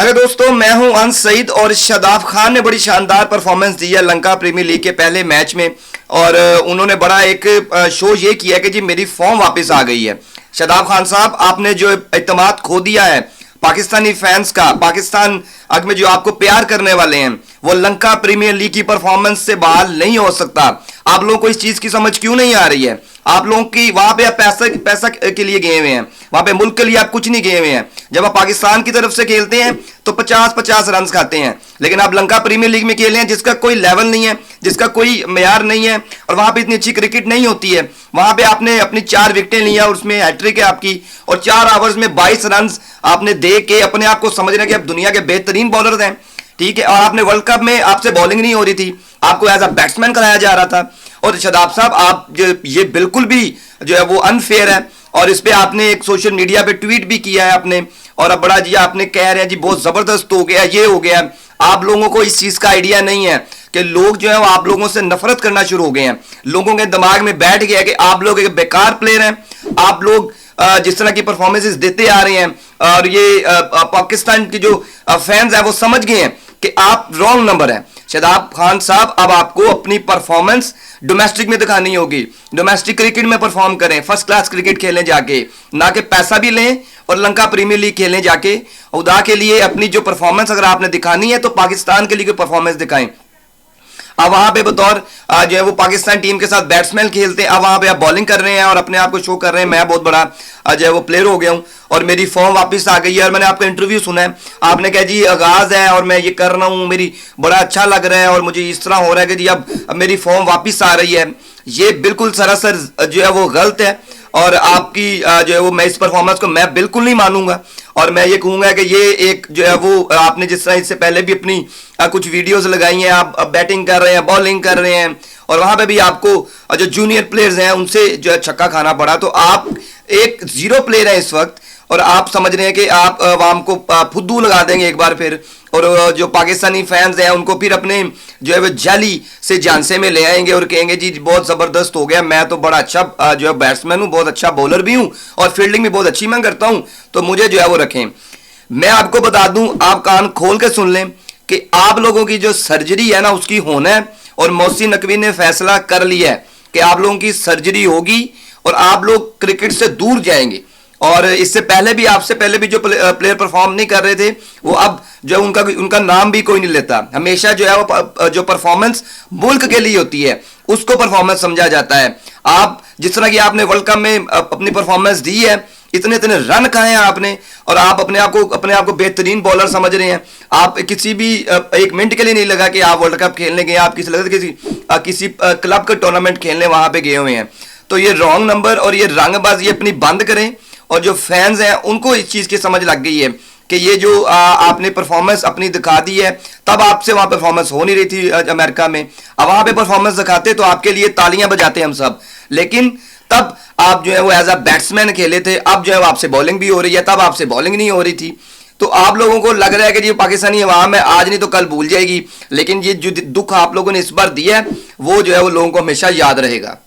Hello दोस्तों, मैं हूं अंस सईद और शादाब खान ने बड़ी शानदार परफॉर्मेंस दी है लंका प्रीमियर लीग के पहले मैच में। और उन्होंने बड़ा एक शो ये किया कि जी मेरी फॉर्म वापस आ गई है। शादाब खान साहब, आपने जो इत्मीनान खो दिया है पाकिस्तानी फैंस का, पाकिस्तान अग में जो आपको प्यार करने वाले हैं, वो लंका प्रीमियर लीग की परफॉर्मेंस से बहाल नहीं हो सकता। आप लोगों को इस चीज की समझ क्यों नहीं आ रही है? आप लोगों की वहां पे आप पैसा के लिए गए हुए हैं, वहां पे मुल्क के लिए आप कुछ नहीं गए हुए हैं। जब आप पाकिस्तान की तरफ से खेलते हैं तो 50-50 रन खाते हैं, लेकिन आप लंका प्रीमियर लीग में खेले हैं जिसका कोई लेवल नहीं है, जिसका कोई मेयार नहीं है, और वहां पे इतनी अच्छी क्रिकेट नहीं होती है। वहां पे आपने अपनी 4 विकेटें लिया और उसमें हैट्रिक है आपकी, और 4 ओवर्स में 22 रन आपने दे के अपने आप को समझ रहे हैं कि आप दुनिया के बेहतरीन बॉलर हैं, ठीक है। और आपने वर्ल्ड कप में आपसे बॉलिंग नहीं हो रही थी, आपको एज अ बैट्समैन कराया जा रहा था। और शादाब साहब, आप ये बिल्कुल भी जो है वो अनफेयर है, और इस पे आपने एक सोशल मीडिया पे ट्वीट भी किया है आपने, और अब बड़ा जी आपने कह रहे हैं जी बहुत जबरदस्त हो गया, ये हो गया। आप लोगों को इस चीज का आइडिया नहीं है कि लोग जो है वो आप लोगों से नफरत करना शुरू हो गए हैं। लोगों के दिमाग में बैठ गया कि आप लोग एक बेकार प्लेयर हैं। आप लोग जिस तरह की परफॉर्मेंसेस देते आ रहे हैं, और ये पाकिस्तान के जो फैंस हैं वो समझ गए हैं कि आप रॉन्ग नंबर हैं। शादाब खान साहब, अब आपको अपनी परफॉर्मेंस डोमेस्टिक में दिखानी होगी। डोमेस्टिक क्रिकेट में परफॉर्म करें, फर्स्ट क्लास क्रिकेट खेलें जाके, ना कि पैसा भी लें और लंका प्रीमियर लीग खेलें जाके। खुदा के लिए अपनी जो परफॉर्मेंस अगर आपने दिखानी है तो पाकिस्तान के लिए परफॉर्मेंस दिखाएं। अब वहां पे बतौर जो है वो पाकिस्तान टीम के साथ बैट्समैन खेलते हैं, अब वहां पे आप बॉलिंग कर रहे हैं और अपने आप को शो कर रहे हैं मैं बहुत बड़ा जो है वो प्लेयर हो गया हूं और मेरी फॉर्म वापस आ गई है। और मैंने आपका इंटरव्यू सुना है, आपने कहा जी आगाज है और मैं ये कर रहा हूं, मेरी बड़ा अच्छा लग रहा है और मुझे इस तरह हो रहा है कि जी अब मेरी फॉर्म वापस आ रही है। ये बिल्कुल सरासर जो है वो गलत है, और आपकी जो है वो मैं इस परफॉर्मेंस को मैं बिल्कुल नहीं मानूंगा। और मैं ये कहूंगा कि ये एक जो है वो आपने जिस तरह इससे पहले भी अपनी कुछ वीडियोस लगाई हैं, आप बैटिंग कर रहे हैं, बॉलिंग कर रहे हैं, और वहां पे भी आपको जो जूनियर प्लेयर्स हैं उनसे जो है छक्का खाना पड़ा। तो आप एक जीरो प्लेयर है इस वक्त, और आप समझ रहे हैं कि आप आवाम को फुद्दू लगा देंगे एक बार फिर, और जो पाकिस्तानी फैंस हैं उनको फिर अपने जो है वो जाली से झांसे में ले आएंगे और कहेंगे जी बहुत ज़बरदस्त हो गया, मैं तो बड़ा अच्छा जो है बैट्समैन हूँ, बहुत अच्छा बॉलर भी हूँ और फील्डिंग भी बहुत अच्छी मैं करता हूँ, तो मुझे जो है वो रखें। मैं आपको बता दूं, आप कान खोल के सुन लें कि आप लोगों की जो सर्जरी है ना उसकी होना है, और मोहसिन नकवी ने फैसला कर लिया है कि आप लोगों की सर्जरी होगी और आप लोग क्रिकेट से दूर जाएंगे। और इससे पहले भी, आपसे पहले भी जो प्लेयर परफॉर्म नहीं कर रहे थे वो अब जो उनका नाम भी कोई नहीं लेता। हमेशा जो है वो जो परफॉर्मेंस मुल्क के लिए होती है उसको परफॉर्मेंस समझा जाता है। आप जिस तरह की आपने वर्ल्ड कप में अपनी परफॉर्मेंस दी है, इतने इतने रन खाए हैं आपने, और आप अपने आप को बेहतरीन बॉलर समझ रहे हैं। आप किसी भी एक मिनट के लिए नहीं लगा कि आप वर्ल्ड कप खेलने गए, आप किसी क्लब का टूर्नामेंट खेलने वहां पे गए हुए हैं। तो ये रॉन्ग नंबर और ये रंगबाजी अपनी बंद करें, और जो फैंस हैं उनको इस चीज की समझ लग गई है कि ये जो आपने परफॉर्मेंस अपनी दिखा दी है, तब आपसे वहां परफॉर्मेंस हो नहीं रही थी अमेरिका में, अब वहां पे परफॉर्मेंस दिखाते तो आपके लिए तालियां बजाते हम सब, लेकिन तब आप जो है वो एज अ बैट्समैन खेले थे, अब जो है वो आपसे बॉलिंग भी हो रही है, तब आपसे बॉलिंग नहीं हो रही थी। तो आप लोगों को लग रहा है कि जी पाकिस्तानी अवाम है, आज नहीं तो कल भूल जाएगी, लेकिन ये जो दुख आप लोगों ने इस बार दिया है वो जो है वो लोगों को हमेशा याद रहेगा।